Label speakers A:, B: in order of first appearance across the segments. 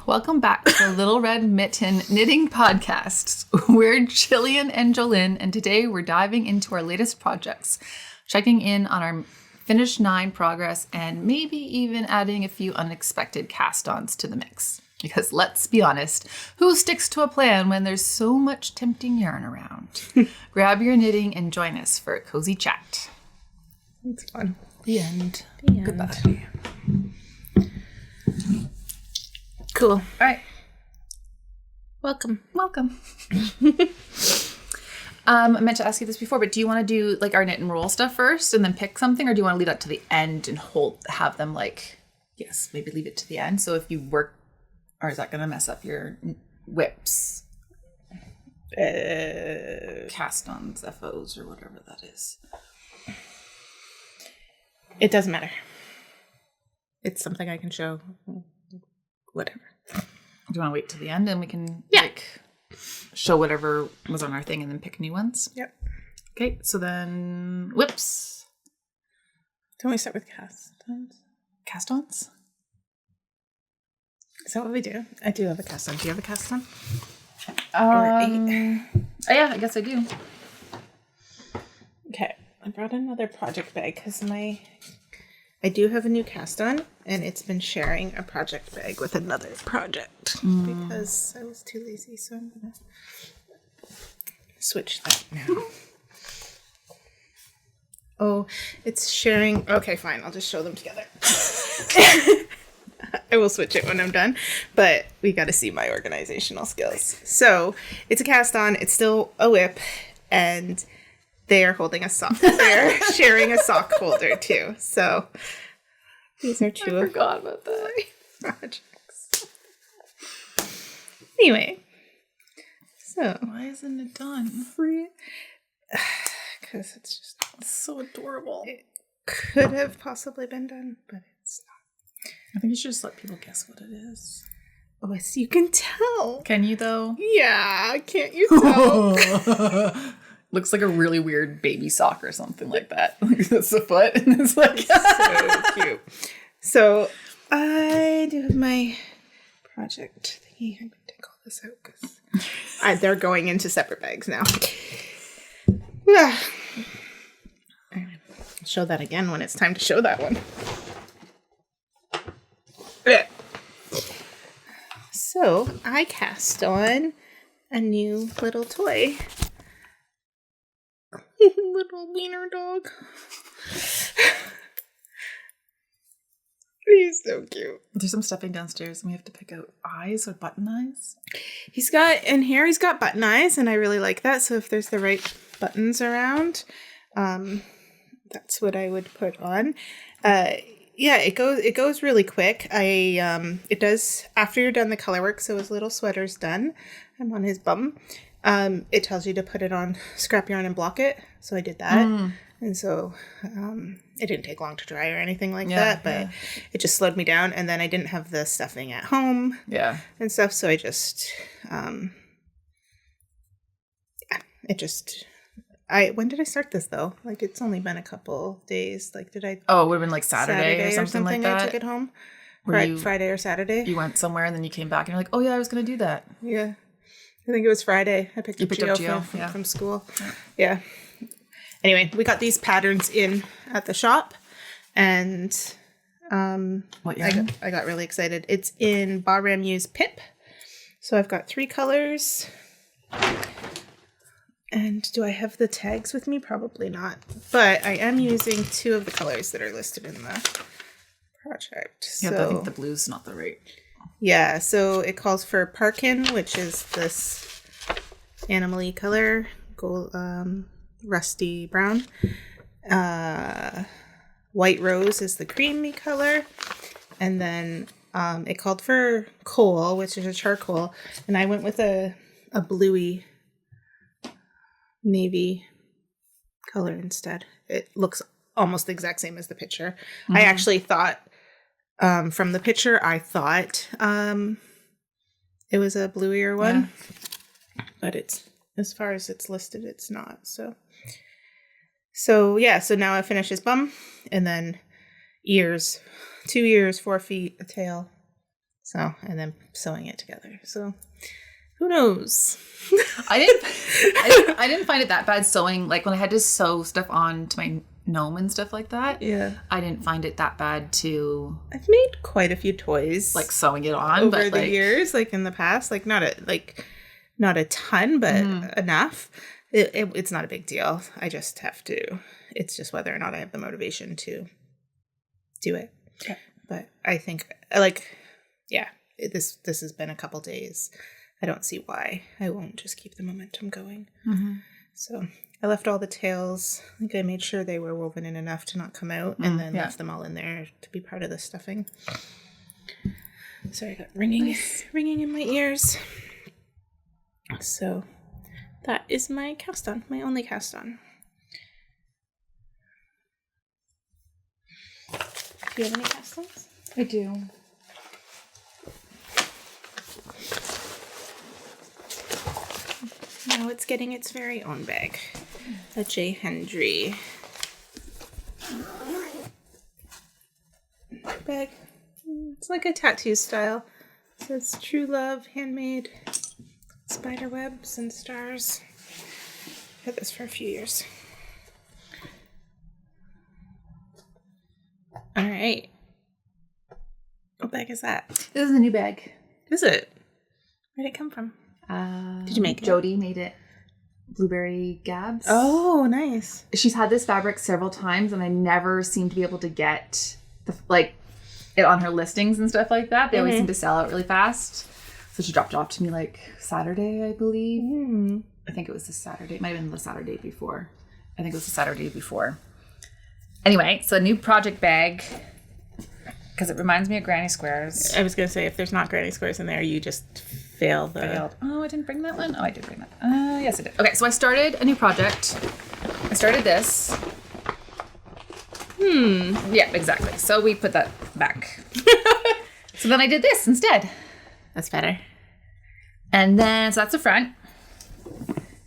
A: Welcome back to Little Red Mitten Knitting Podcast. We're Jillian and Jolynn, and today we're diving into our latest projects, checking in on our Finish 9 progress, and maybe even adding a few unexpected cast-ons to the mix. Because let's be honest, who sticks to a plan when there's so much tempting yarn around? Grab your knitting and join us for a cozy chat.
B: It's fun.
A: The end.
B: Goodbye. Cool. All right. Welcome.
A: I meant to ask you this before, but do you want to do like our knit and roll stuff first and then pick something, or do you want to lead up to the end and have them maybe leave it to the end? So if you work, or is that going to mess up your whips? Cast-ons, FOs, or whatever that is.
B: It doesn't matter. It's something I can show. Whatever.
A: Do you want to wait till the end and we can show whatever was on our thing and then pick new ones?
B: Yep.
A: Okay, so then whips.
B: Don't we start with cast-ons?
A: Cast-ons?
B: Is that what we do? I do have a cast-on. Do you have a cast-on?
A: Yeah, I guess I do.
B: Okay. I brought another project bag because I do have a new cast-on, and it's been sharing a project bag with another project because I was too lazy, so I'm going to switch that now. Oh, it's sharing. Okay, fine. I'll just show them together. I will switch it when I'm done, but we got to see my organizational skills. So it's a cast-on. It's still a whip, and they are holding a sock. They're sharing a sock holder too. So these are two
A: I forgot about that.
B: projects. Anyway, so
A: Why isn't it done?
B: free because it's just
A: So adorable.
B: it could have possibly been done, but it's not.
A: I think you should just let people guess what it is.
B: Oh, so you can tell.
A: Can you though?
B: Yeah, can't you tell?
A: Looks like a really weird baby sock or something like that. That's the foot, and it's like
B: So cute. So I do have my project thingy. I'm going to take all this out because they're going into separate bags now. I'll show that again when it's time to show that one. So I cast on a new little toy. Little wiener dog. He's so cute.
A: There's some stuffing downstairs, and we have to pick out eyes or button eyes.
B: He's got button eyes, and I really like that. So if there's the right buttons around, that's what I would put on. It goes really quick. It does after you're done the color work. So his little sweater's done. I'm on his bum. It tells you to put it on scrap yarn and block it. So I did that. And so it didn't take long to dry or anything like that, but it just slowed me down. And then I didn't have the stuffing at home and stuff. So I just, when did I start this though? Like it's only been a couple days. Like did I?
A: Oh, it would have been like Saturday or something like that.
B: I took it home. Friday or Saturday.
A: You went somewhere and then you came back and you're like, oh yeah, I was going to do that.
B: Yeah. I think it was Friday. I picked up Gio from school. Yeah. Anyway, we got these patterns in at the shop, and
A: What yarn?
B: I got really excited. It's in Bahram U's Pip. So I've got 3 colors. And do I have the tags with me? Probably not. But I am using 2 of the colors that are listed in the project.
A: Yeah, but I think the blue's not the right.
B: Yeah, so it calls for Parkin, which is this animal-y color, gold, rusty brown. White Rose is the creamy color. And then it called for Coal, which is a charcoal. And I went with a bluey navy color instead. It looks almost the exact same as the picture. Mm-hmm. I actually thought... from the picture, I thought it was a bluier one, but it's as far as it's listed, it's not. So now I finish his bum, and then ears, 2 ears, 4 feet, a tail. So, and then sewing it together. So, who knows?
A: I didn't find it that bad sewing. Like when I had to sew stuff on to my gnome and stuff like that.
B: Yeah.
A: I didn't find it that bad to.
B: I've made quite a few toys.
A: Like sewing it on.
B: Over the years, like in the past. Like not a ton, but enough. It's not a big deal. I just have to. It's just whether or not I have the motivation to do it.
A: Okay.
B: But I think, this has been a couple days. I don't see why I won't just keep the momentum going. Mm-hmm. So I left all the tails. I think I made sure they were woven in enough to not come out, and then left them all in there to be part of the stuffing. Sorry, I got ringing in my ears. So that is my cast on, my only cast on. Do you have any cast ons?
A: I do.
B: Now it's getting its very own bag. A J. Hendry bag. It's like a tattoo style. It says True Love, Handmade, Spider Webs and Stars. I've had this for a few years. All right. What bag is that?
A: This is a new bag.
B: Is it? Where'd it come from? Did you make it?
A: Jody made it. Blueberry Gabs.
B: Oh, nice.
A: She's had this fabric several times, and I never seem to be able to get it on her listings and stuff like that. They always seem to sell out really fast. So she dropped it off to me like Saturday, I believe. Mm. I think it was the Saturday. It might have been the Saturday before. I think it was the Saturday before. Anyway, so a new project bag, because it reminds me of Granny Squares.
B: I was going to say, if there's not Granny Squares in there, you just failed.
A: Oh, I didn't bring that one? Oh, I did bring that. Yes, I did. Okay, so I started a new project. I started this. Yeah, exactly. So we put that back. So then I did this instead.
B: That's better.
A: And then, so that's the front.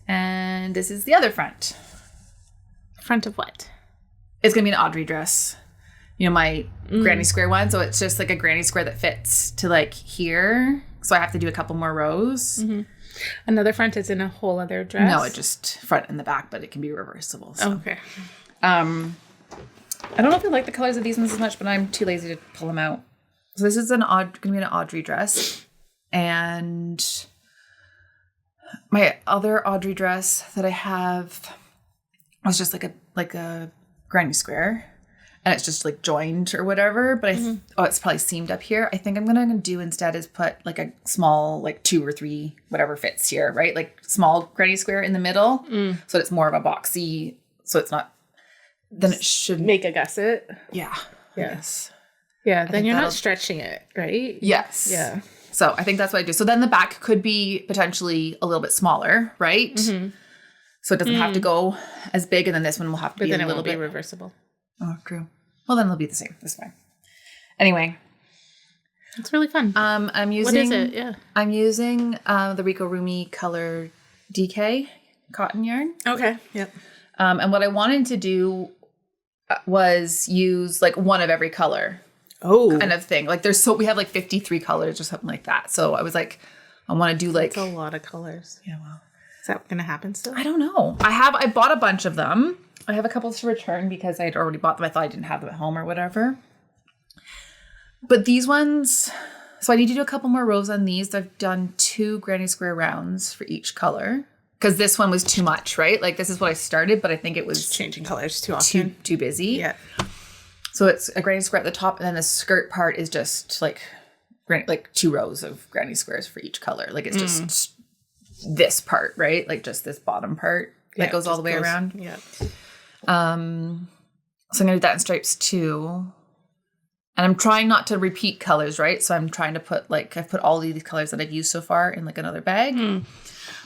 A: And this is the other front.
B: Front of what?
A: It's going to be an Audrey dress. You know, my Granny Square one. So it's just like a Granny Square that fits to like here. So I have to do a couple more rows.
B: Mm-hmm. Another front is in a whole other dress?
A: No, it just front and the back, but it can be reversible. So.
B: Okay.
A: I don't know if I like the colors of these ones as much, but I'm too lazy to pull them out. So this is going to be an Audrey dress. And my other Audrey dress that I have was just like a Granny Square. And it's just like joined or whatever. But it's probably seamed up here. I think I'm going to do instead is put like a small, like 2 or 3, whatever fits here, right? Like small Granny Square in the middle. So it's more of a boxy. So it's not, then it should
B: make a gusset.
A: Yeah.
B: Yes. Yeah. Then you're not stretching it, right?
A: Yes.
B: Yeah.
A: So I think that's what I do. So then the back could be potentially a little bit smaller, right? Mm-hmm. So it doesn't have to go as big, and then this one will have to be a little bit
B: reversible.
A: Oh, true. Well, then it'll be the same. That's fine. Anyway,
B: it's really fun.
A: I'm using.
B: What is it? Yeah.
A: I'm using the Rico Rumi Color DK cotton yarn.
B: Okay. Yep.
A: And what I wanted to do was use like one of every color.
B: Oh.
A: Kind of thing. Like we have like 53 colors or something like that. So I was like, I want to do like.
B: That's a lot of colors.
A: Yeah. Well.
B: Is that going to happen still?
A: I don't know. I bought a bunch of them. I have a couple to return because I had already bought them. I thought I didn't have them at home or whatever. But these ones, so I need to do a couple more rows on these. I've done 2 Granny Square rounds for each color. Because this one was too much, right? Like this is what I started, but I think it was
B: changing colors too often.
A: Too busy.
B: Yeah.
A: So it's a Granny Square at the top, and then the skirt part is just like 2 rows of Granny Squares for each color. Like it's just this part, right? Like just this bottom part that goes all the way around.
B: Yeah.
A: So I'm gonna do that in stripes too. And I'm trying not to repeat colors, right? So I'm trying to put I've put all of these colors that I've used so far in like another bag.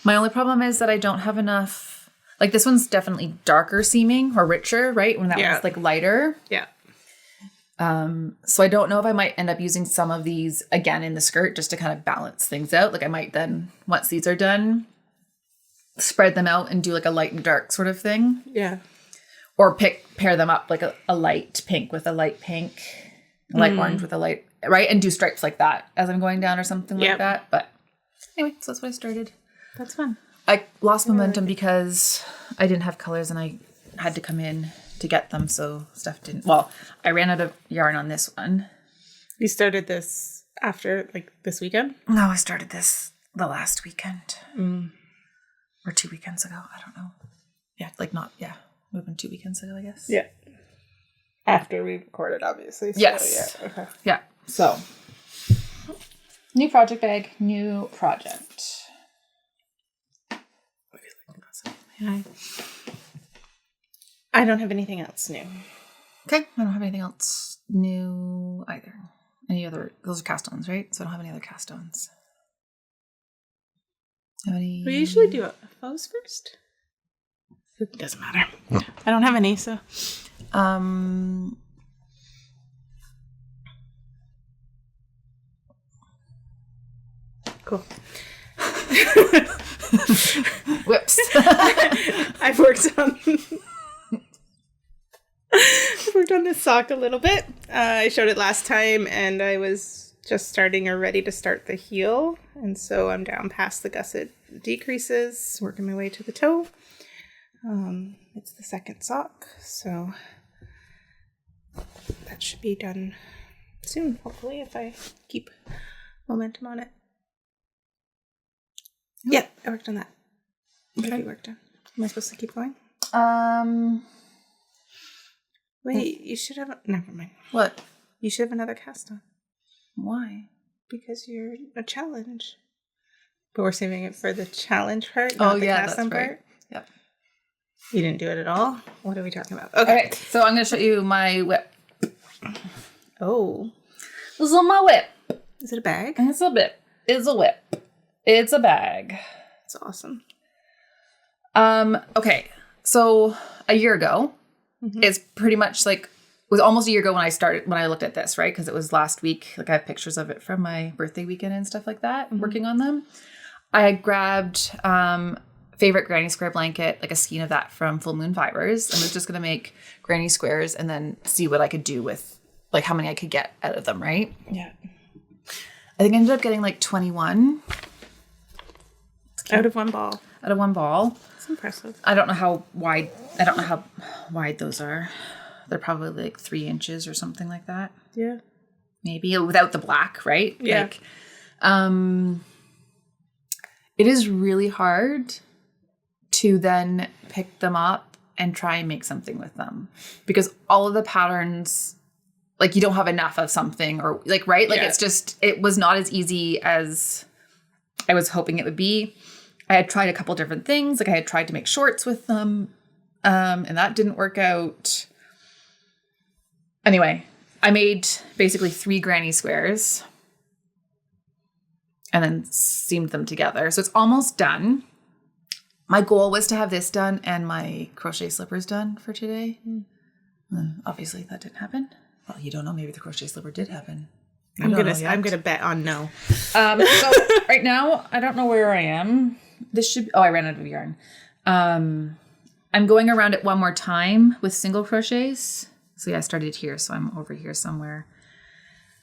A: My only problem is that I don't have enough. Like this one's definitely darker seaming or richer, right? When that one's like lighter.
B: Yeah.
A: So I don't know if I might end up using some of these again in the skirt just to kind of balance things out. Like I might then, once these are done, spread them out and do like a light and dark sort of thing.
B: Yeah.
A: Or pair them up like a light pink with a light pink, a light orange with a light right? And do stripes like that as I'm going down or something like
B: Yep.
A: that. But anyway, so that's what I started.
B: That's fun.
A: I lost momentum because I didn't have colors and I had to come in to get them. So stuff didn't, well, I ran out of yarn on this one.
B: You started this after, like, this weekend?
A: No, I started this the last weekend. Or 2 weekends ago. I don't know. Yeah, like not, yeah. It would have been 2 weekends ago, I guess.
B: Yeah. After we recorded, obviously. So,
A: Yes.
B: Yeah. Okay.
A: Yeah. So, new project bag, new project.
B: I don't have anything else new.
A: Okay. I don't have anything else new either. Any other, those are cast-ons, right? So I don't have any other cast-ons. Have any?
B: We usually do a faux first. It doesn't matter. No. I don't have any, so. Cool.
A: Whoops.
B: I've worked on this sock a little bit. I showed it last time, and I was just starting or ready to start the heel, and so I'm down past the gusset decreases, working my way to the toe. It's the second sock, so that should be done soon, hopefully, if I keep momentum on it. Yeah, I worked on that. What have you worked on? Am I supposed to keep going? Wait, you should have... Never mind.
A: What?
B: You should have another cast on.
A: Why?
B: Because you're a challenge. But we're saving it for the challenge part, not the cast on part.
A: Right. Yep.
B: You didn't do it at all? What are we talking about?
A: Okay, so I'm going to show you my whip.
B: Oh.
A: This is my whip.
B: Is it a bag?
A: It's a whip. It's a whip. It's a bag.
B: That's awesome.
A: Okay, so a year ago, it's pretty much like, it was almost a year ago when I looked at this, right? Because it was last week. Like I have pictures of it from my birthday weekend and stuff like that, working on them. I had grabbed favorite granny square blanket, like a skein of that from Full Moon Fibers, and was just gonna make granny squares and then see what I could do with, like how many I could get out of them, right?
B: Yeah.
A: I think I ended up getting like 21.
B: Out of one ball.
A: Out of one ball.
B: That's impressive.
A: I don't know how wide those are. They're probably like 3 inches or something like that.
B: Yeah.
A: Maybe without the black, right?
B: Yeah.
A: Like, it is really hard to then pick them up and try and make something with them because all of the patterns, like you don't have enough of something or like, right? Like it's just, it was not as easy as I was hoping it would be. I had tried a couple different things. Like I had tried to make shorts with them, and that didn't work out. Anyway, I made basically 3 granny squares and then seamed them together. So it's almost done. My goal was to have this done and my crochet slippers done for today. And obviously that didn't happen. Well, you don't know. Maybe the crochet slipper did happen.
B: I'm gonna bet on no.
A: So right now, I don't know where I am. This should be, I ran out of yarn. I'm going around it one more time with single crochets. So yeah, I started here, so I'm over here somewhere.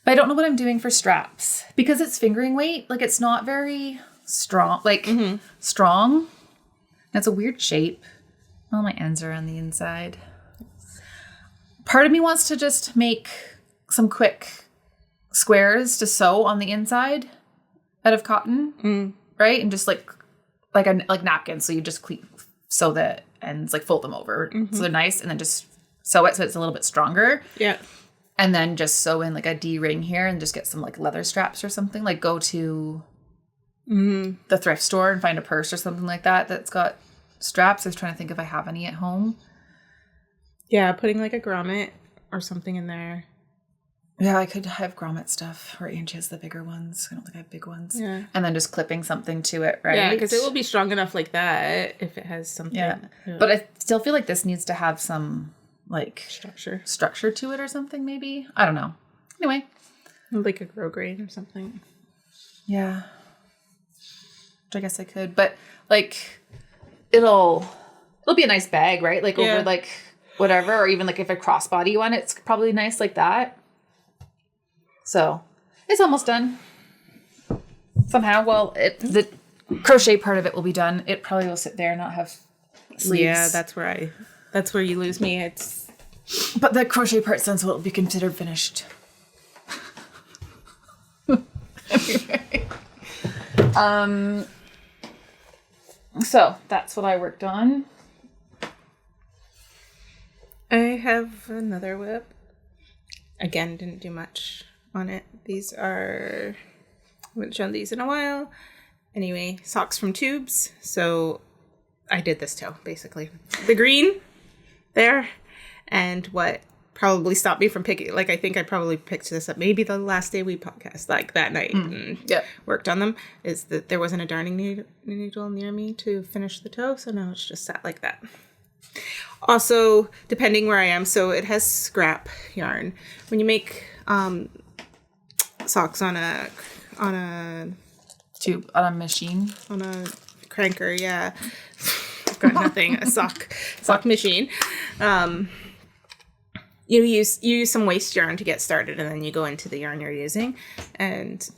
A: But I don't know what I'm doing for straps because it's fingering weight. Like it's not very strong, strong. And it's a weird shape. All my ends are on the inside. Part of me wants to just make some quick squares to sew on the inside out of cotton, right? And just like napkins. So you just sew the ends, like fold them over so they're nice, and then just sew it so it's a little bit stronger.
B: Yeah.
A: And then just sew in like a D-ring here and just get some like leather straps or something. Like go to the thrift store and find a purse or something like that that's got straps. I was trying to think if I have any at home.
B: Yeah, putting like a grommet or something in there.
A: Yeah, I could have grommet stuff, or Angie has the bigger ones. I don't think I have big ones.
B: Yeah.
A: And then just clipping something to it, right?
B: Yeah, because it will be strong enough like that if it has something.
A: Yeah. But I still feel like this needs to have some, like... Structure to it or something, maybe? I don't know. Anyway.
B: Like a grosgrain or something.
A: Yeah. Which I guess I could. But, like, it'll be a nice bag, right? Like, over, like, whatever. Or even, like, if a crossbody one, it's probably nice like that. So it's almost done. Somehow, well, the crochet part of it will be done. It probably will sit there and not have sleeves.
B: Yeah, that's where you lose me.
A: But the crochet part's done, so it'll be considered finished. Anyway. So that's what I worked on.
B: I have another whip. Again, didn't do much on it. I haven't shown these in a while. Anyway, socks from Tubes. So I did this toe, basically. The green there, and what probably stopped me from picking, like, I think I probably picked this up maybe the last day we podcast, like that night, and worked on them, is that there wasn't a darning needle near me to finish the toe, so now it's just sat like that. Also, depending where I am, so it has scrap yarn. When you make socks on a
A: Tube on a machine.
B: On a cranker, yeah. I've got nothing. A sock machine. You use some waste yarn to get started, and then you go into the yarn you're using. And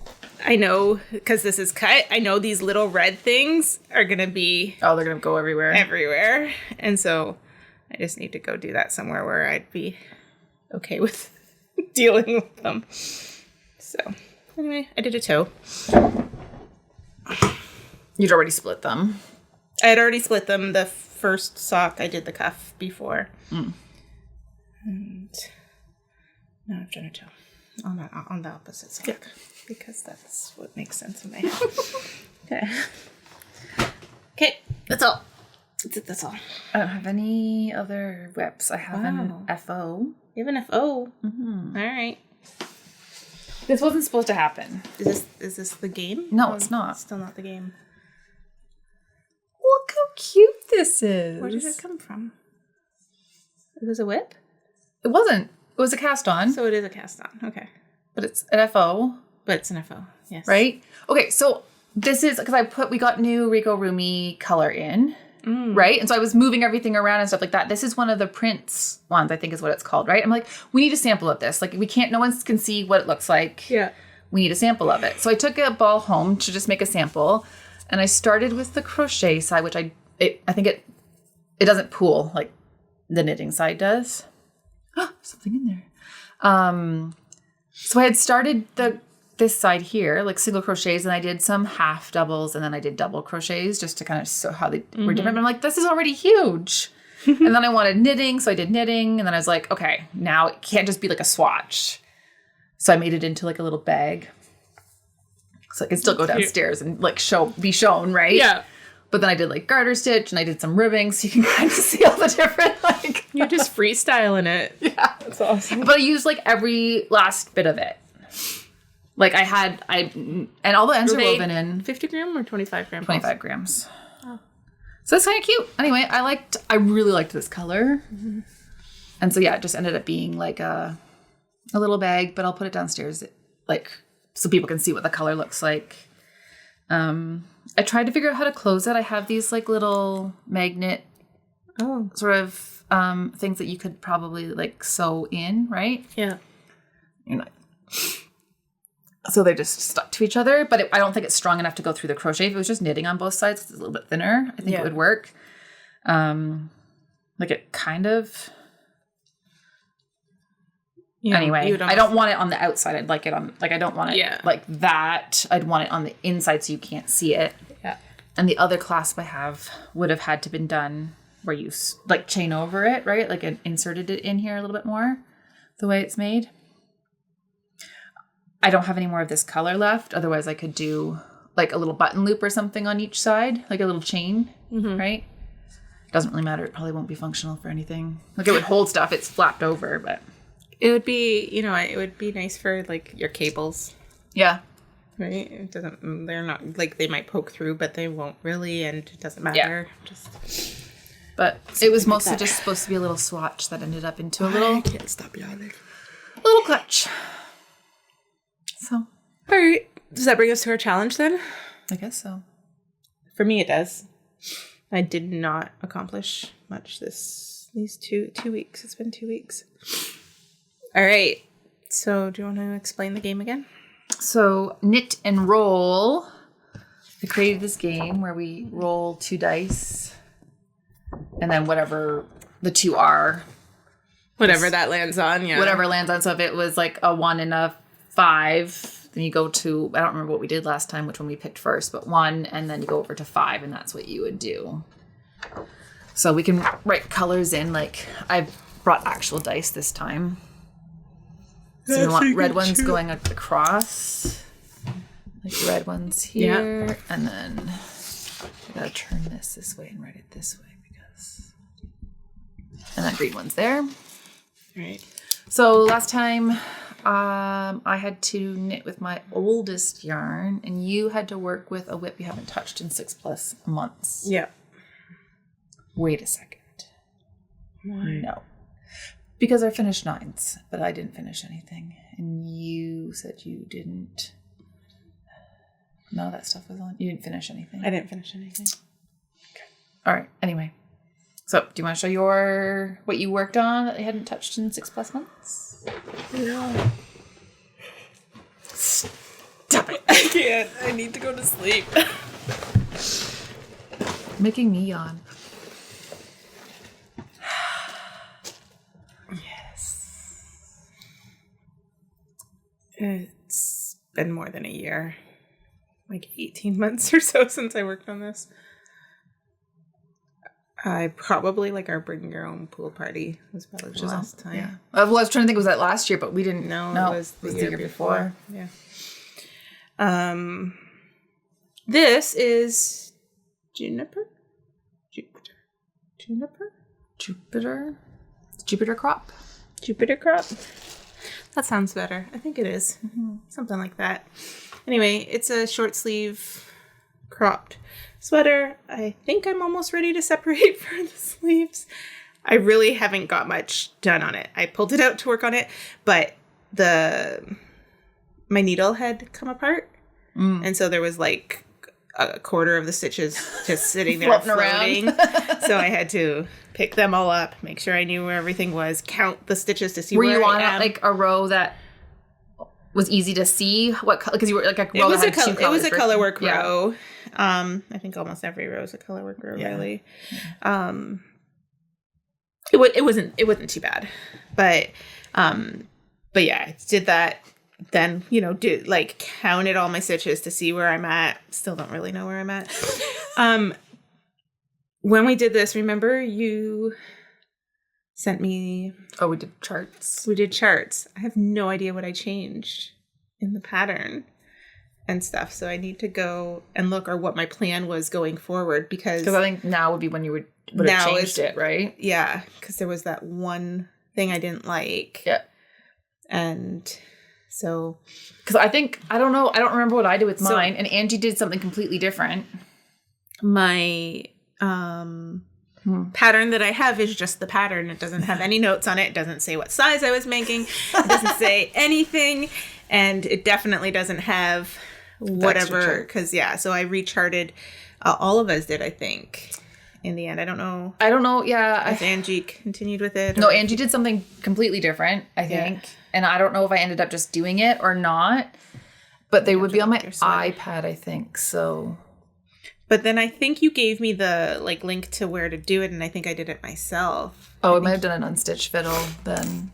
B: I know, because this is cut, I know these little red things are going to be...
A: Oh, they're going to go everywhere.
B: Everywhere. And so I just need to go do that somewhere where I'd be okay with dealing with them. So anyway, I did a toe.
A: You'd already split them.
B: I had already split them. The first sock, I did the cuff before. And now I've done a toe on the opposite sock. Yep. Because that's what makes sense in my head. Okay, that's all. That's all.
A: I don't have any other whips. I have an FO.
B: You have an FO? Mm-hmm. All right.
A: This wasn't supposed to happen.
B: Is this the game?
A: No, it's not.
B: It's still not the game.
A: Look how cute this is.
B: Where did it come from? It was a whip?
A: It wasn't. It was a cast on.
B: So it is a cast on. Okay.
A: But it's an FO.
B: But it's an FO. Yes.
A: Right? Okay, so this is because we got new Rico Rumi color in. Right? And so I was moving everything around and stuff like that. This is one of the Prince ones, I think is what it's called, right? I'm like, we need a sample of this. Like, no one can see what it looks like.
B: Yeah.
A: We need a sample of it. So I took a ball home to just make a sample. And I started with the crochet side, which I think it doesn't pool like the knitting side does. Oh, something in there. So I had started this side here, like single crochets, and I did some half doubles, and then I did double crochets just to kind of show how they were different. But I'm like, this is already huge. And then I wanted knitting, so I did knitting, and then I was like, okay, now it can't just be like a swatch. So I made it into like a little bag. So I can still go downstairs and like be shown, right?
B: Yeah.
A: But then I did like garter stitch and I did some ribbing, so you can kind of see all the different like...
B: You're just freestyling it.
A: Yeah.
B: That's awesome.
A: But I used like every last bit of it. Like and all the ends are woven in.
B: 50 gram or 25 gram?
A: 25 grams. Oh. So that's kind of cute. Anyway, I really liked this color. Mm-hmm. And so yeah, it just ended up being like a little bag, but I'll put it downstairs like so people can see what the color looks like. I tried to figure out how to close it. I have these like little magnet sort of things that you could probably like sew in, right?
B: Yeah.
A: So they just stuck to each other, but I don't think it's strong enough to go through the crochet. If it was just knitting on both sides, it's a little bit thinner. I think it would work. Like it kind of... Yeah, anyway, I don't want it on the outside. I'd like it on, like, I don't want it like that. I'd want it on the inside so you can't see it.
B: Yeah.
A: And the other clasp I have would have had to been done where you like chain over it, right? Like I inserted it in here a little bit more the way it's made. I don't have any more of this color left. Otherwise I could do like a little button loop or something on each side, like a little chain, right? Doesn't really matter. It probably won't be functional for anything. Like it would hold stuff. It's flapped over, but...
B: It would be, it would be nice for, like, your cables.
A: Yeah.
B: Right? They're not, like, they might poke through, but they won't really, and it doesn't matter.
A: Yeah. But it was mostly just supposed to be a little swatch that ended up into a little...
B: I can't stop yawning.
A: A little clutch. So.
B: All right. Does that bring us to our challenge, then?
A: I guess so.
B: For me, it does. I did not accomplish much these 2 weeks. It's been 2 weeks. All right. So do you want to explain the game again?
A: So knit and roll. I created this game where we roll 2 dice, and then whatever the 2 are.
B: Whatever that lands on, yeah.
A: Whatever lands on. So if it was like a 1 and a 5, then you go to, I don't remember what we did last time, which one we picked first, but 1, and then you go over to 5, and that's what you would do. So we can write colors in, like I've brought actual dice this time. So we want red ones going across, like red ones here, and then I gotta turn this way and write it this way because, and then green ones there.
B: Right.
A: So last time, I had to knit with my oldest yarn, and you had to work with a whip you haven't touched in 6+ months.
B: Yeah.
A: Wait a second.
B: Why?
A: No. Because I finished 9s, but I didn't finish anything. And you said you didn't. No, that stuff was on. You didn't finish anything.
B: I didn't finish anything.
A: Okay. All right. Anyway. So, do you want to show what you worked on that you hadn't touched in 6+ months?
B: No. Stop it. I can't. I need to go to sleep.
A: Making me yawn.
B: It's been more than a year. Like 18 months or so since I worked on this. I probably like our bring your own pool party was probably the last time.
A: Yeah. Well, I was trying to think it was that last year, but we didn't.
B: No,
A: No,
B: it was the year before.
A: Yeah.
B: This is Juniper?
A: Jupiter crop.
B: Jupiter crop? That sounds better. I think it is. Mm-hmm. Something like that. Anyway, it's a short sleeve cropped sweater. I think I'm almost ready to separate for the sleeves. I really haven't got much done on it. I pulled it out to work on it, but my needle had come apart. And so there was like a quarter of the stitches just sitting there floating. So I had to pick them all up, make sure I knew where everything was, count the stitches to see where I am.
A: Were you on like a row that was easy to see what color? Because you were like a row that had 2 colors.
B: It was a color work row. I think almost every row is a color work row, really. Yeah. It wasn't too bad, but yeah, I did that. Then, counted all my stitches to see where I'm at. Still don't really know where I'm at. When we did this, remember you sent me...
A: Oh, we did charts.
B: We did charts. I have no idea what I changed in the pattern and stuff. So I need to go and look, or what my plan was going forward, because
A: I think now would be when you would have changed it, right?
B: Yeah, because there was that one thing I didn't like.
A: Yeah.
B: And... So,
A: because I don't know, I don't remember what I did with mine, and Angie did something completely different.
B: My pattern that I have is just the pattern. It doesn't have any notes on it. It doesn't say what size I was making. It doesn't say anything, and it definitely doesn't have whatever. Because so I recharted. All of us did, I think. In the end, I don't know.
A: Yeah,
B: if Angie continued with it.
A: No, Angie did something completely different, I think. Yeah. And I don't know if I ended up just doing it or not. But they would be on my iPad, I think. So.
B: But then I think you gave me the link to where to do it, and I think I did it myself.
A: Oh, I might have done it on Stitch Fiddle then.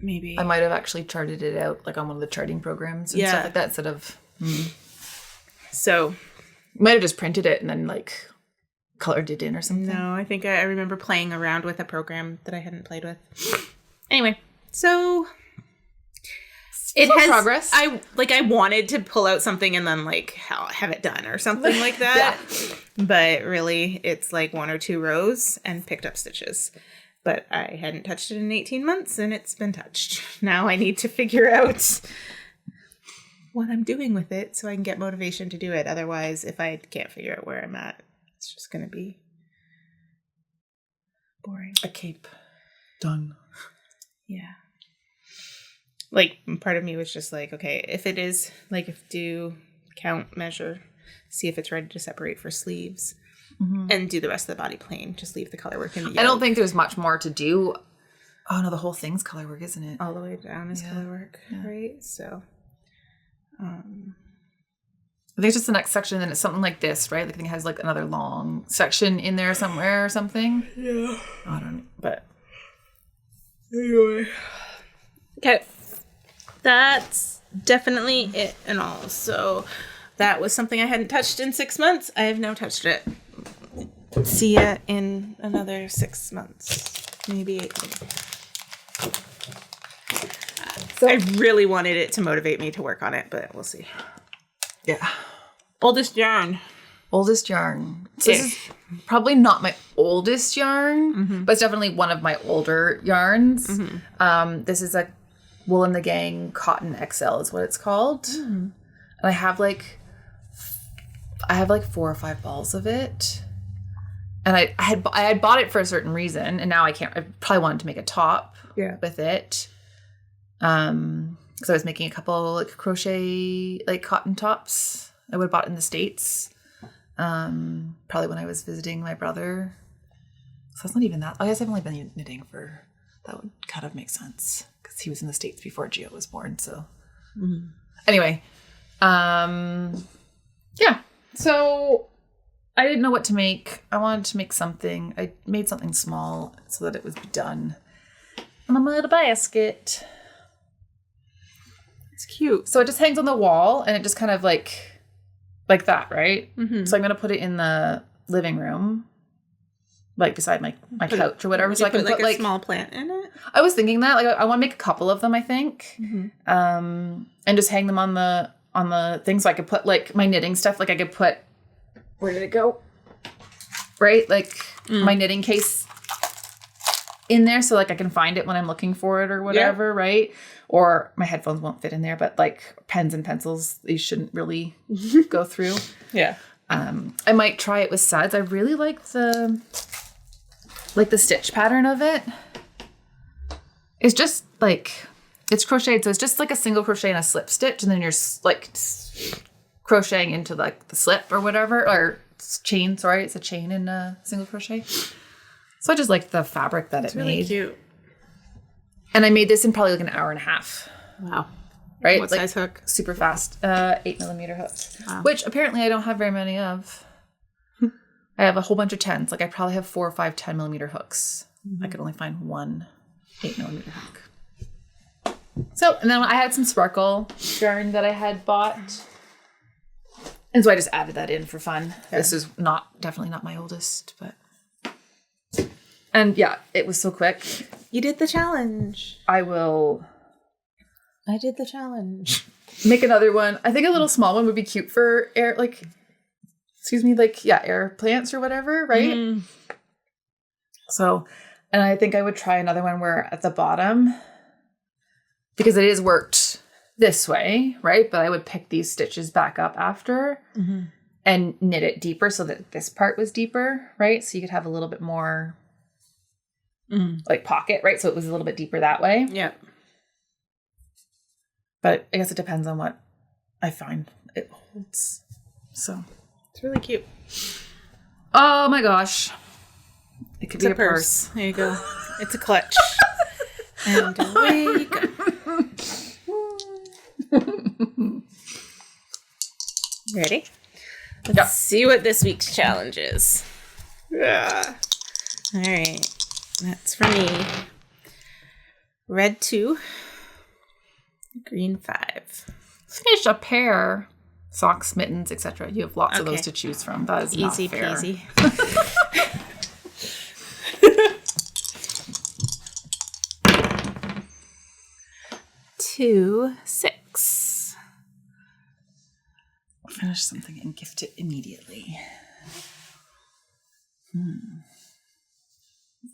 B: Maybe.
A: I might have actually charted it out on one of the charting programs and stuff like that instead of.
B: So.
A: Might have just printed it and then colored it in or something.
B: No, I think I remember playing around with a program that I hadn't played with. Anyway, so it has progress. I wanted to pull out something and then have it done or something like that. But really it's 1 or 2 rows and picked up stitches. But I hadn't touched it in 18 months and it's been touched. Now I need to figure out what I'm doing with it so I can get motivation to do it. Otherwise, if I can't figure out where I'm at, it's just going to be boring.
A: A cape. Done.
B: Yeah. Part of me was just okay, if it is, if do count, measure, see if it's ready to separate for sleeves, and do the rest of the body plain. Just leave the color work in the yoke.
A: I don't think there's much more to do Oh no, the whole thing's color work, isn't it?
B: All the way down is color work, right? So,
A: I think it's just the next section, and then it's something like this, right? Like I think it has like another long section in there somewhere or something.
B: Yeah.
A: I don't know, but
B: anyway. Okay. That's definitely it and all. So that was something I hadn't touched in 6 months. I have now touched it. See ya in another 6 months. Maybe 8 months. So I really wanted it to motivate me to work on it, but we'll see.
A: yeah.
B: Oldest yarn.
A: Oldest yarn. So this is probably not my oldest yarn, but it's definitely one of my older yarns. This is a Wool and the Gang Cotton XL is what it's called. And I have like 4 or 5 balls of it. And I had bought it for a certain reason, and now I probably wanted to make a top with it. Because I was making a couple like crochet like cotton tops I would have bought in the States. Probably when I was visiting my brother. So it's not even that. I guess I've only been knitting for, that would kind of make sense because he was in the States before Gio was born. So anyway, yeah. So I didn't know what to make. I wanted to make something. I made something small so that it would be done. And I'm a little basket.
B: It's cute.
A: So it just hangs on the wall and it just kind of like that, right? So I'm going to put it in the living room, like beside my couch or whatever. So I can put
B: like a small plant in it.
A: I was thinking that, like, I want to make a couple of them, I think, and just hang them on the thing. So I could put like my knitting stuff. Like I could put, where did it go? Right, like my knitting case in there, so like I can find it when I'm looking for it or whatever, right? Or my headphones won't fit in there, but like pens and pencils, these shouldn't really go through.
B: Yeah.
A: I might try it with suds. I really like the stitch pattern of it. It's just like, it's crocheted, so it's just like a single crochet and a slip stitch, and then you're like crocheting into like the slip or whatever, or chain. Sorry, it's a chain in a single crochet. So I just like the fabric that it
B: really
A: made.
B: Cute.
A: And I made this in probably like an hour and a half.
B: Wow.
A: Right?
B: What
A: like,
B: size hook?
A: Super fast. 8mm hooks. Wow. Which apparently I don't have very many of. I have a whole bunch of 10s. Like I probably have 4 or 5 10mm hooks. I could only find one 8mm hook. So, and then I had some sparkle yarn that I had bought. And so I just added that in for fun. Yeah. This is definitely not my oldest, but. And yeah, it was so quick.
B: You did the challenge.
A: I
B: did the challenge.
A: Make another one. I think a little small one would be cute for air plants or whatever, right? So, and I think I would try another one where at the bottom, because it is worked this way, right? But I would pick these stitches back up after and knit it deeper so that this part was deeper, right? So you could have a little bit more like pocket, right? So it was a little bit deeper that way.
B: Yeah.
A: But I guess it depends on what I find it holds. So
B: it's really cute.
A: Oh my gosh. It could be a purse.
B: There you go. It's a clutch. And away you go. Ready? Let's see what this week's challenge is. Yeah. All right. That's for me. Red 2. Green 5.
A: Finish a pair. Socks, mittens, etc. You have lots of those to choose from. That is
B: easy
A: not fair.
B: Peasy. 2, 6.
A: Finish something and gift it immediately.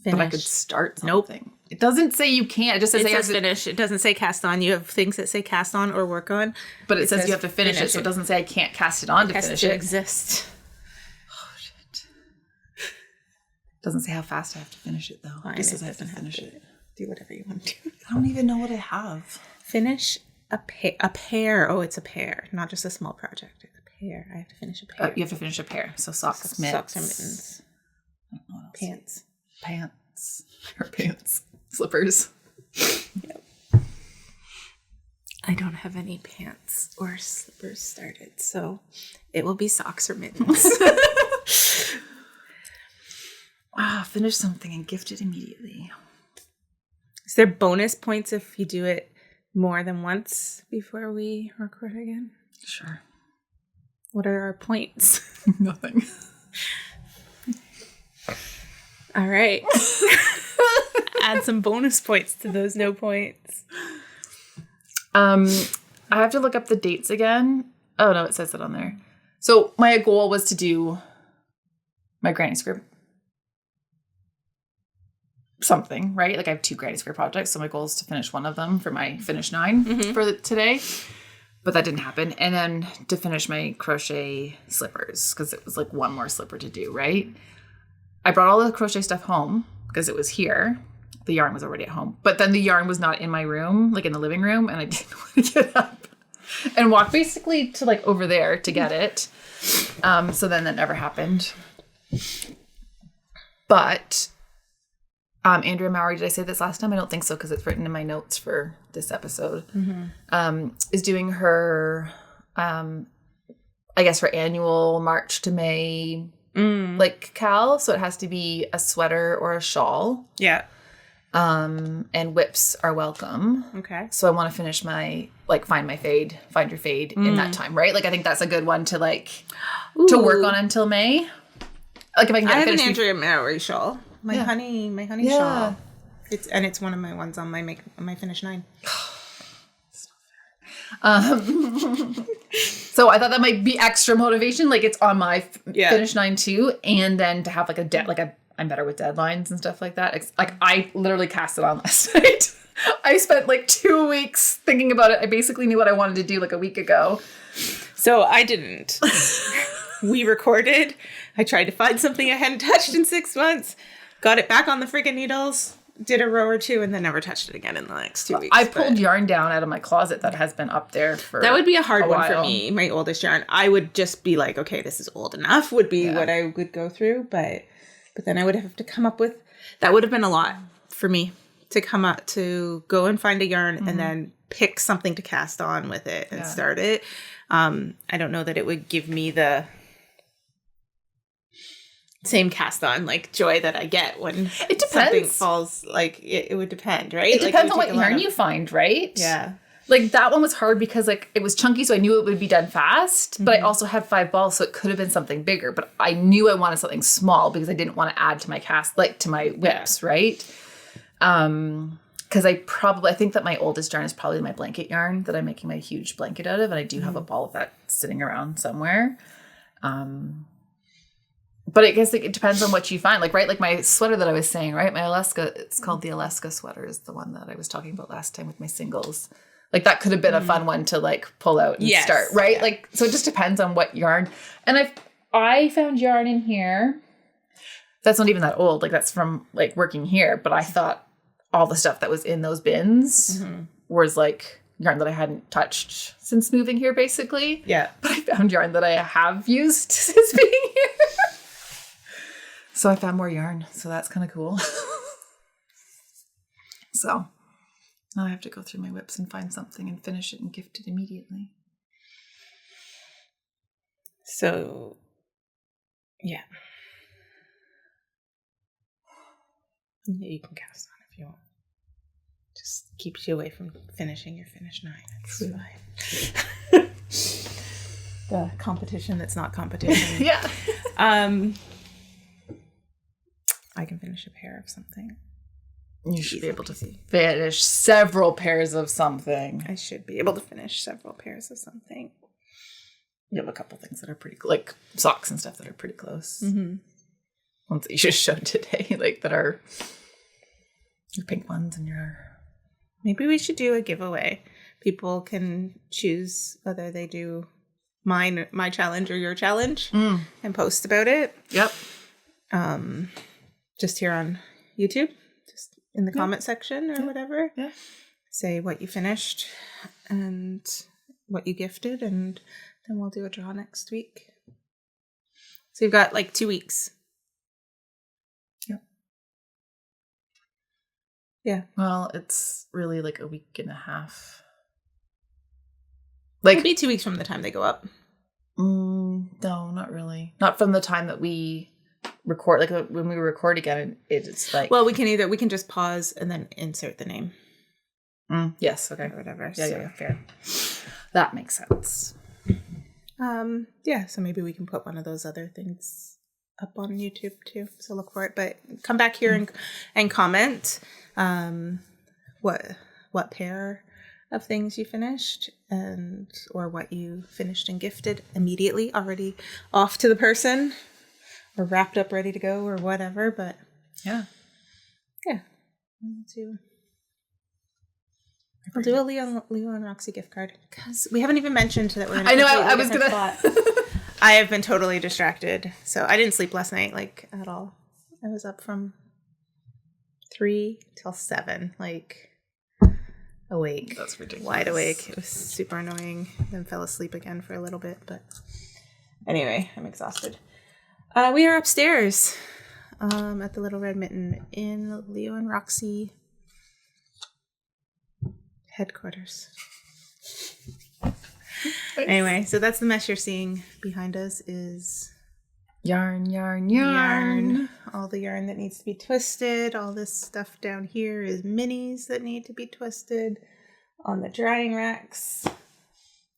A: But I could start something. Nope. It doesn't say you can't. It just says
B: finish. It doesn't say cast on. You have things that say cast on or work on.
A: But it says you have to finish it, so it doesn't say I can't cast it on to finish it.
B: It has to exist.
A: Oh, shit. It doesn't say how fast I have to finish it, though. It just says I have to finish it.
B: Do whatever you want to do.
A: I don't even know what I have.
B: Finish a pair. Oh, it's a pair. Not just a small project. It's a pair. I have to finish a pair.
A: You have to finish a pair. So socks, mitts.
B: Socks or mittens. Pants.
A: Pants. Or pants. slippers.
B: Yep. I don't have any pants or slippers started, so it will be socks or mittens.
A: Finish something and gift it immediately.
B: Is there bonus points if you do it more than once before we record again?
A: Sure.
B: What are our points?
A: Nothing.
B: All right. Add some bonus points to those no points.
A: I have to look up the dates again. Oh, no, it says it on there. So my goal was to do my granny square something, right? Like I have 2 granny square projects. So my goal is to finish one of them for my finish 9 for today. But that didn't happen. And then to finish my crochet slippers, because it was like one more slipper to do, right? I brought all the crochet stuff home because it was here. The yarn was already at home. But then the yarn was not in my room, like in the living room. And I didn't want to get up and walk basically to like over there to get it. So then that never happened. But Andrea Mowry, did I say this last time? I don't think so because it's written in my notes for this episode. Is doing her, I guess, her annual March to May like cal. So it has to be a sweater or a shawl.
B: Yeah.
A: And whips are welcome.
B: Okay.
A: So I want to finish my, like, find your fade in that time, right? Like, I think that's a good one to, like, to work on until May. Like, if I can get
B: I
A: it
B: have an
A: finished.
B: Andrea Mowry shawl. My honey
A: Yeah.
B: shawl. It's one of my ones on my finish 9.
A: So I thought that might be extra motivation. Like, it's on my finish 9 too. And then to have, like, I'm better with deadlines and stuff like that. Like, I literally cast it on last night. I spent like 2 weeks thinking about it. I basically knew what I wanted to do like a week ago.
B: So I didn't. We recorded. I tried to find something I hadn't touched in 6 months. Got it back on the freaking needles. Did a row or 2 and then never touched it again in the next 2 weeks.
A: I pulled yarn down out of my closet that has been up there for
B: that would be a hard one
A: while.
B: for me. My oldest yarn. I would just be like, okay, this is old enough would be what I would go through. But then I would have to come up with, that would have been a lot for me to come up to go and find a yarn and then pick something to cast on with it and start it. I don't know that it would give me the same cast on like joy that I get when
A: it depends.
B: Something falls. Like it would depend, right?
A: It depends on what yarn you find, right?
B: Yeah.
A: Like that one was hard because like it was chunky, so I knew it would be done fast, but I also had 5 balls, so it could have been something bigger, but I knew I wanted something small because I didn't want to add to my cast, like to my whips, right? Because I think that my oldest yarn is probably my blanket yarn that I'm making my huge blanket out of, and I do have a ball of that sitting around somewhere. But I guess it depends on what you find. Like, right, like my sweater that I was saying, right? My Alaska, it's called the Alaska sweater, is the one that I was talking about last time with my singles. Like that could have been a fun one to like pull out and start, right? Yeah. Like, so it just depends on what yarn. And I found yarn in here. That's not even that old. Like that's from like working here. But I thought all the stuff that was in those bins was like yarn that I hadn't touched since moving here, basically. Yeah. But I found yarn that I have used since being here. So I found more yarn. So that's kind of cool. So now I have to go through my whips and find something and finish it and gift it immediately.
B: So, yeah. You can cast on if you want. Just keeps you away from finishing your finish 9. It's fine. The competition that's not competition.
A: Yeah.
B: I can finish a pair of something.
A: You should be able to finish several pairs of something.
B: I should be able to finish several pairs of something.
A: You have a couple things that are pretty, like socks and stuff that are pretty close. Ones that you just showed today, like that are your pink ones and your...
B: Maybe we should do a giveaway. People can choose whether they do my challenge or your challenge and post about it.
A: Yep.
B: Just here on YouTube. In the comment section or whatever.
A: Yeah.
B: Say what you finished and what you gifted, and then we'll do a draw next week. So you've got like 2 weeks.
A: Yep.
B: Yeah.
A: Well, it's really like a week and a half.
B: It'll be 2 weeks from the time they go up.
A: No, not really. Not from the time that we record. Like when we record again, it's like.
B: Well, we can just pause and then insert the name.
A: Yes. Okay.
B: Or whatever.
A: Yeah. Fair. That makes sense.
B: Yeah. So maybe we can put one of those other things up on YouTube too. So look for it. But come back here and comment. What pair of things you finished or what you finished and gifted immediately, already off to the person or wrapped up ready to go or whatever. But yeah. I'll do a Leo and Roxy gift card because we haven't even mentioned that we're in a spot. I have been totally distracted, so I didn't sleep last night like at all. I was up from 3 till 7, like awake.
A: That's ridiculous.
B: Wide awake. It was super annoying. Then fell asleep again for a little bit, but anyway, I'm exhausted. We are upstairs at the Little Red Mitten in Leo and Roxy headquarters. Anyway, so that's the mess you're seeing behind us is
A: yarn.
B: All the yarn that needs to be twisted. All this stuff down here is minis that need to be twisted. On the drying racks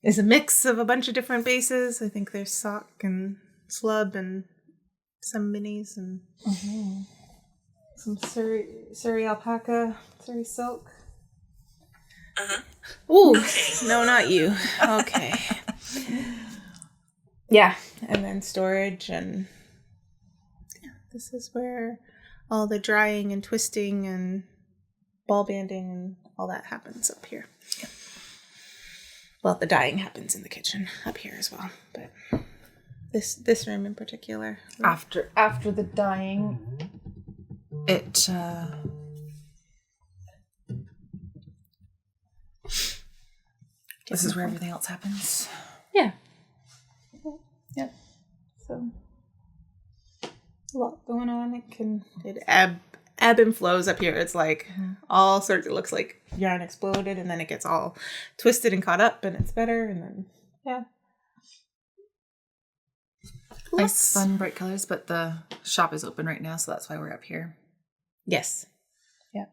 B: is a mix of a bunch of different bases. I think there's sock and slub and some minis and some Surrey alpaca, Surrey silk. Ooh, no, not you. Okay. Yeah, and then storage, and this is where all the drying and twisting and ball banding and all that happens up here. Yeah. Well, the dyeing happens in the kitchen up here as well, but this room in particular.
A: After the dyeing, this is where everything else happens.
B: Yeah. Yep. So a lot going on. It ebb and flows up here. It's like all sorts. It looks like yarn exploded, and then it gets all twisted and caught up, and it's better. And then
A: Nice, fun, bright colors. But the shop is open right now, so that's why we're up here.
B: Yes. Yeah.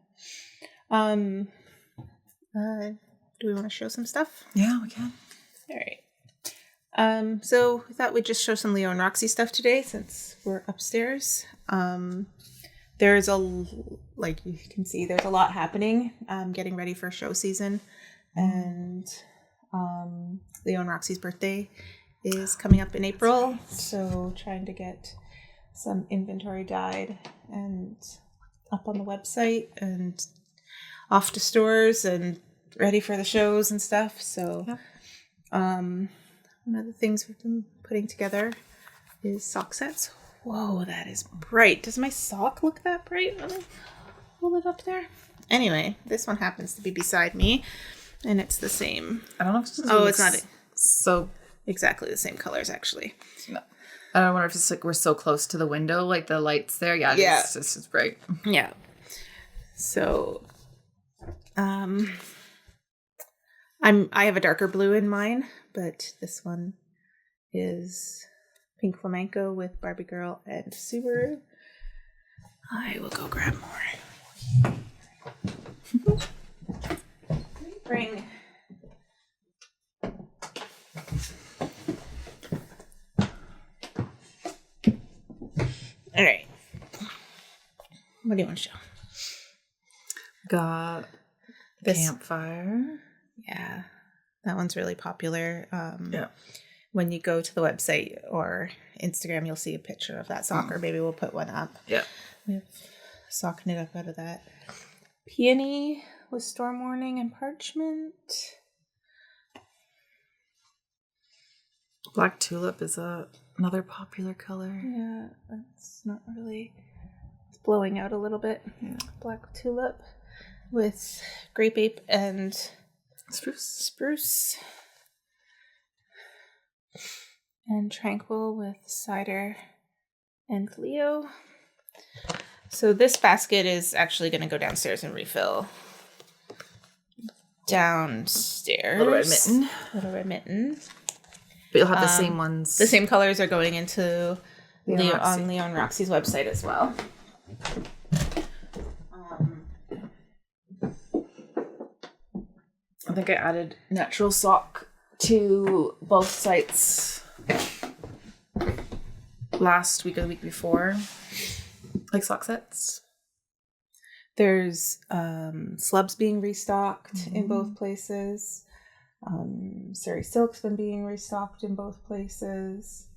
B: Do we want to show some stuff?
A: Yeah, we can.
B: All right. So we thought we'd just show some Leo and Roxy stuff today since we're upstairs. There's like you can see, there's a lot happening. Getting ready for show season, and Leo and Roxy's birthday is coming up in April. So trying to get some inventory dyed and up on the website and off to stores and ready for the shows and stuff. So one of the things we've been putting together is sock sets. Whoa, that is bright. Does my sock look that bright when I hold it up there? Anyway, this one happens to be beside me, and it's the same.
A: I don't know if it's
B: it's not
A: so
B: exactly the same colors, actually.
A: No. I don't wonder if it's like we're so close to the window, like the lights there. Yeah, it's bright.
B: Yeah. So, I have a darker blue in mine, but this one is pink flamenco with Barbie Girl and Subaru. I will go grab more. Bring. All right. What do you want to show?
A: Got this campfire.
B: Yeah, that one's really popular. When you go to the website or Instagram, you'll see a picture of that sock, or maybe we'll put one up.
A: Yeah.
B: We have sock knit up out of that. Peony with storm warning and parchment.
A: Black tulip is another popular color.
B: Yeah, that's not really... It's blowing out a little bit.
A: Yeah.
B: Black tulip with grape ape and... Spruce. And tranquil with cider and Leo. So this basket is actually going to go downstairs and refill. Downstairs.
A: Little Red Mitten.
B: Little Red Mitten.
A: But you'll have the same ones.
B: The same colors are going into
A: Roxy.
B: on Leon Roxy's website as well.
A: I think I added natural sock to both sites last week or the week before. Like sock sets.
B: There's slubs being restocked in both places. Surrey Silk's been being restocked in both places.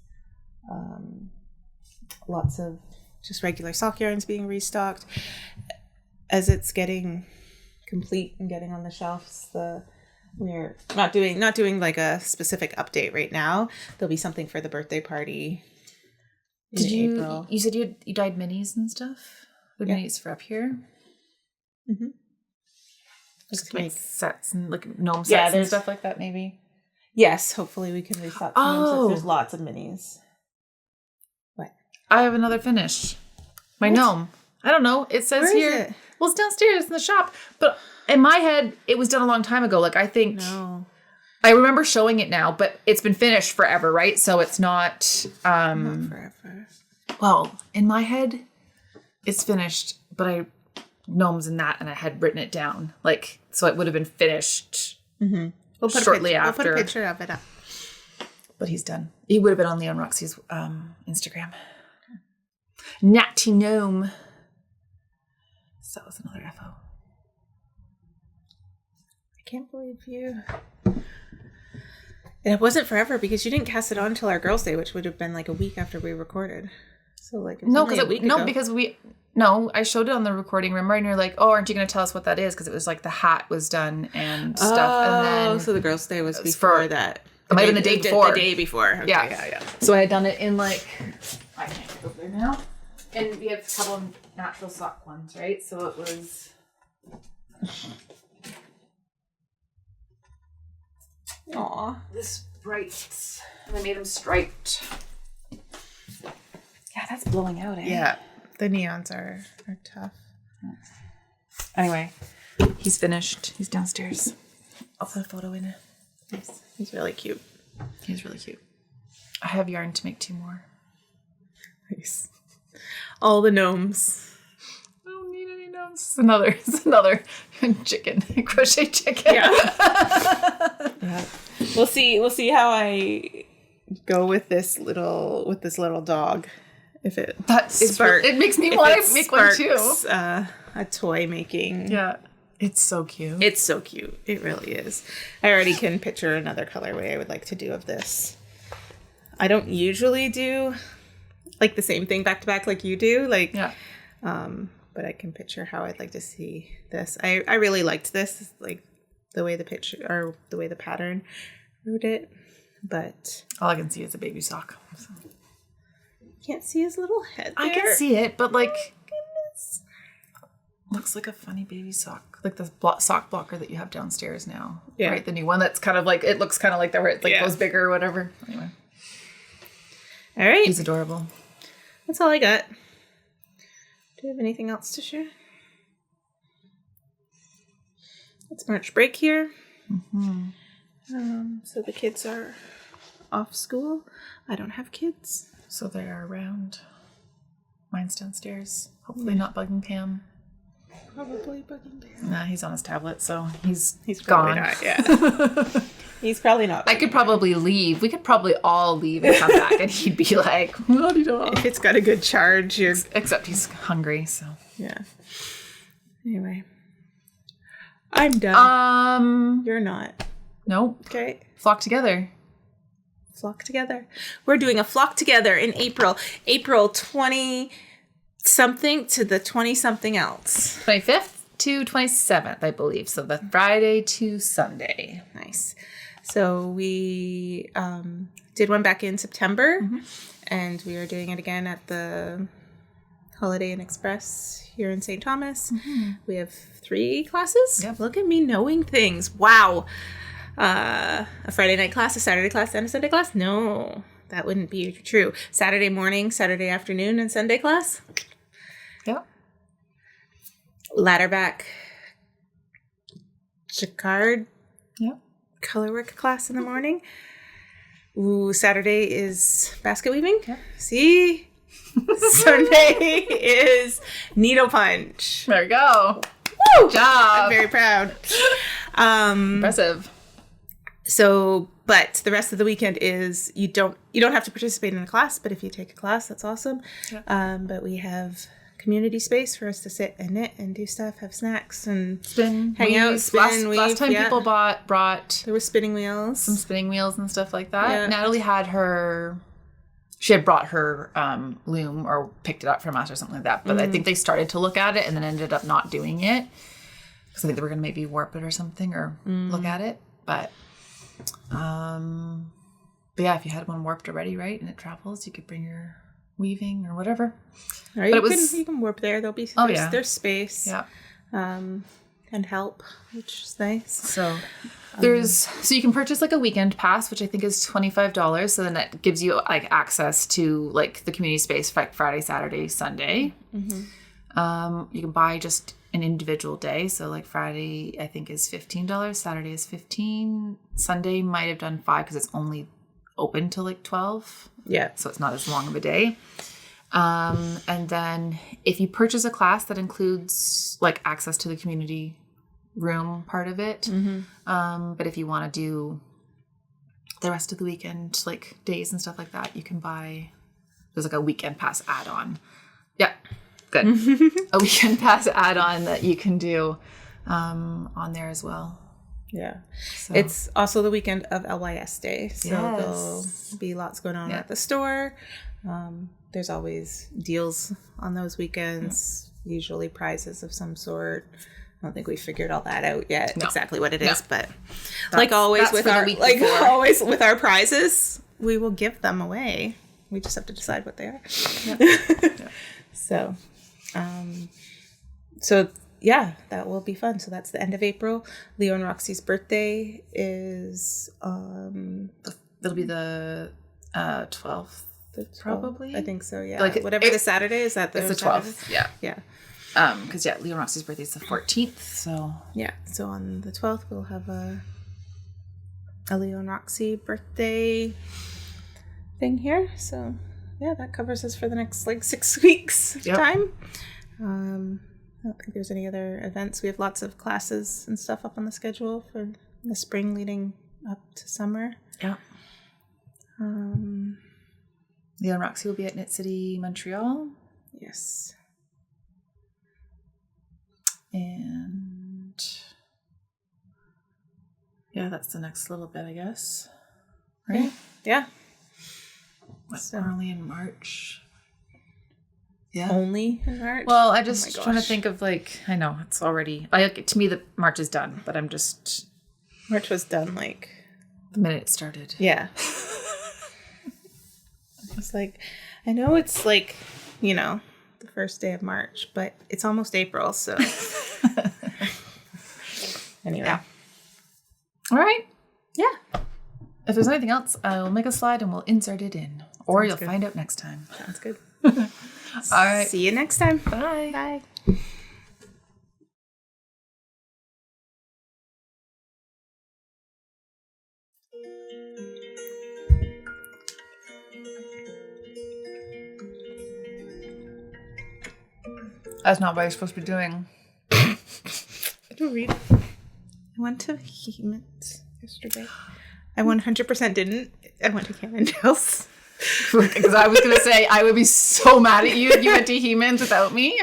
B: Lots of just regular sock yarns being restocked. As it's getting complete and getting on the shelves, we're not doing like a specific update right now. There'll be something for the birthday party in April.
A: You said you dyed minis and stuff? The minis for up here?
B: Mm-hmm.
A: Just make sets and like gnome sets and stuff like that, maybe.
B: Yes, hopefully we can restock some gnome sets. There's lots of minis. What?
A: I have another finish. My gnome. I don't know. It says here.
B: Is it?
A: Well, it's downstairs in the shop. But in my head, it was done a long time ago. Like, I think.
B: No.
A: I remember showing it now, but it's been finished forever, right? So it's not.
B: Not forever.
A: Well, in my head, it's finished, but gnomes in that, and I had written it down. Like, so it would have been finished shortly after.
B: We'll put a picture of it up.
A: But he's done. He would have been on Leon Roxy's Instagram. Natty Gnome. So that was another FO.
B: I can't believe you. And it wasn't forever because you didn't cast it on until our girls' day, which would have been like a week after we recorded. So like I showed it on the recording, remember? And you're like, oh, aren't you going to tell us what that is? Because it was like the hat was done and stuff. And then so the girls' day was before that.
A: It might have been the day before.
B: The day before. Okay,
A: yeah. So I had done it in like, I can't get over there now. And we have a couple of natural sock ones, right? So it was.
B: Aw.
A: This bright. And I made them striped. Yeah, that's blowing out, eh?
B: Yeah. The neons are tough.
A: Anyway, he's finished. He's downstairs. I'll put a photo in it.
B: Nice. He's really cute.
A: He's really cute. I have yarn to make 2 more.
B: Nice. All the gnomes.
A: I don't need any gnomes. It's another chicken. Crochet chicken.
B: Yeah. We'll see how I go with this little dog. If it
A: it makes me want to make one too.
B: A toy making.
A: Yeah. It's so cute.
B: It's so cute. It really is. I already can picture another colorway I would like to do of this. I don't usually do like the same thing back to back like you do. Like, but I can picture how I'd like to see this. I really liked this, like the way the picture or the way the pattern wrote it. But
A: all I can see is a baby sock. So.
B: Can't see his little head there.
A: I can see it, but like, goodness, looks like a funny baby sock, like the sock blocker that you have downstairs now. Yeah, right. The new one that's kind of like, it looks kind of like that where it like goes bigger or whatever. Anyway,
B: all right,
A: he's adorable.
B: That's all I got. Do you have anything else to share? It's March break here. So the kids are off school. I don't have kids.
A: So they are around. Mine's downstairs. Hopefully not bugging Pam.
B: Probably bugging Pam.
A: Nah, he's on his tablet, so he's
B: probably
A: gone.
B: Not, yeah. He's probably not.
A: I could probably leave. We could probably all leave and come back, and he'd be like,
B: if it's got a good charge,
A: except he's hungry, so.
B: Yeah. Anyway. I'm done. You're not.
A: Nope.
B: Okay.
A: Flock together.
B: We're doing a flock together in April 20-something to the 20-something else.
A: 25th to 27th, I believe. So the Friday to Sunday.
B: Nice. So we did one back in September, and we are doing it again at the Holiday Inn Express here in St. Thomas. We have 3 classes.
A: Yep.
B: Look at me knowing things. Wow. A Friday night class, a Saturday class, and a Sunday class? No, that wouldn't be true. Saturday morning, Saturday afternoon, and Sunday class?
A: Yeah.
B: ladderback jacquard
A: Yep.
B: colorwork class in the morning. Ooh, Saturday is basket weaving.
A: Yep.
B: See? Sunday is needle punch.
A: There we go.
B: Woo!
A: Good job.
B: I'm very proud.
A: Impressive.
B: So, but the rest of the weekend is you don't have to participate in a class, but if you take a class, that's awesome.
A: Yeah.
B: But we have community space for us to sit and knit and do stuff, have snacks and
A: Spin,
B: hang
A: weave.
B: out, spin, weave.
A: Last time people brought
B: there were spinning wheels.
A: some spinning wheels and stuff like that.
B: Yeah.
A: Natalie had brought her loom or picked it up from us or something like that. But I think they started to look at it and then ended up not doing it because I think they were going to maybe warp it or something or look at it. But yeah, if you had one warped already, right, and it travels, you could bring your weaving or whatever.
B: Or you can warp there. There'll be there's space.
A: Yeah.
B: And help, which is nice.
A: So so you can purchase like a weekend pass, which I think is $25. So then that gives you like access to like the community space Friday, Saturday, Sunday. Mm-hmm. You can buy just an individual day. So like Friday, I think is $15. Saturday is $15. Sunday might have done $5 because it's only open till like 12.
B: Yeah.
A: So it's not as long of a day. And then if you purchase a class that includes like access to the community room part of it. But if you want to do the rest of the weekend, like days and stuff like that, you can there's like a weekend pass add-on. Yeah. Good. A weekend pass add-on that you can do, on there as well.
B: Yeah.
A: So.
B: It's also the weekend of LYS Day. So there'll be lots going on at the store. There's always deals on those weekends, usually prizes of some sort. I don't think we figured all that out yet, exactly what it is, but like always with our prizes, we will give them away. We just have to decide what they are. So, yeah, that will be fun. So that's the end of April. Leo and Roxy's birthday is
A: it'll be the 12th. Probably,
B: I think so. Yeah,
A: like
B: whatever the Saturday is. That
A: it's the 12th. Yeah. Because Leo and Roxy's birthday is the 14th. So
B: yeah. So on the 12th we'll have a Leo and Roxy birthday thing here. So yeah, that covers us for the next like 6 weeks time. I don't think there's any other events. We have lots of classes and stuff up on the schedule for the spring leading up to summer.
A: Yeah. Leo and Roxy will be at Knit City, Montreal.
B: Yes.
A: And yeah, that's the next little bit, I guess. Right?
B: Yeah.
A: Early in March. Yeah.
B: Only in March?
A: Well, I just trying to think of like, I know it's already, to me the March is done, but I'm just.
B: March was done like.
A: The minute it started.
B: Yeah. It's like, I know it's like, the first day of March, but it's almost April, so. Anyway.
A: Yeah. All right.
B: Yeah.
A: If there's anything else, I'll make a slide and we'll insert it in. Or you'll find out next time.
B: Sounds good.
A: All right.
B: See you next time.
A: Bye.
B: Bye.
A: That's not what you're supposed to be doing.
B: I don't read. I went to Hemans yesterday. I 100% didn't. I went to Cannondale's.
A: Because I was going to say, I would be so mad at you if you went to Hemans without me.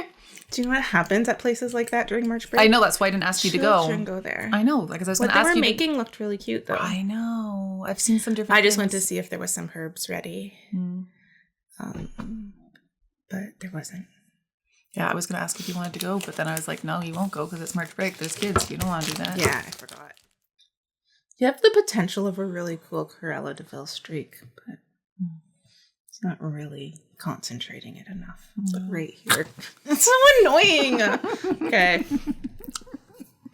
B: Do you know what happens at places like that during March break?
A: I know, that's why I didn't ask you to go.
B: Children go there.
A: I know, because I was going to ask you.
B: What they were making looked really cute, though.
A: I know. I've seen some different
B: I just went to see if there was some herbs ready. But there wasn't.
A: Yeah, I was going to ask if you wanted to go, but then I was like, no, you won't go because it's March break. There's kids. You don't want to do that.
B: Yeah, I forgot. You have the potential of a really cool Corella DeVille streak, but it's not really concentrating it enough. But right here. That's so annoying. Okay.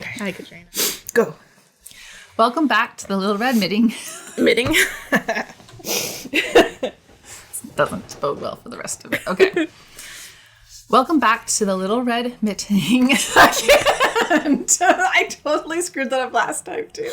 B: Hi, Katrina. Go.
A: Welcome back to the Little Red Knitting.
B: Knitting.
A: Doesn't bode well for the rest of it. Okay. Welcome back to the Little Red Mitting. I totally screwed that up last time too.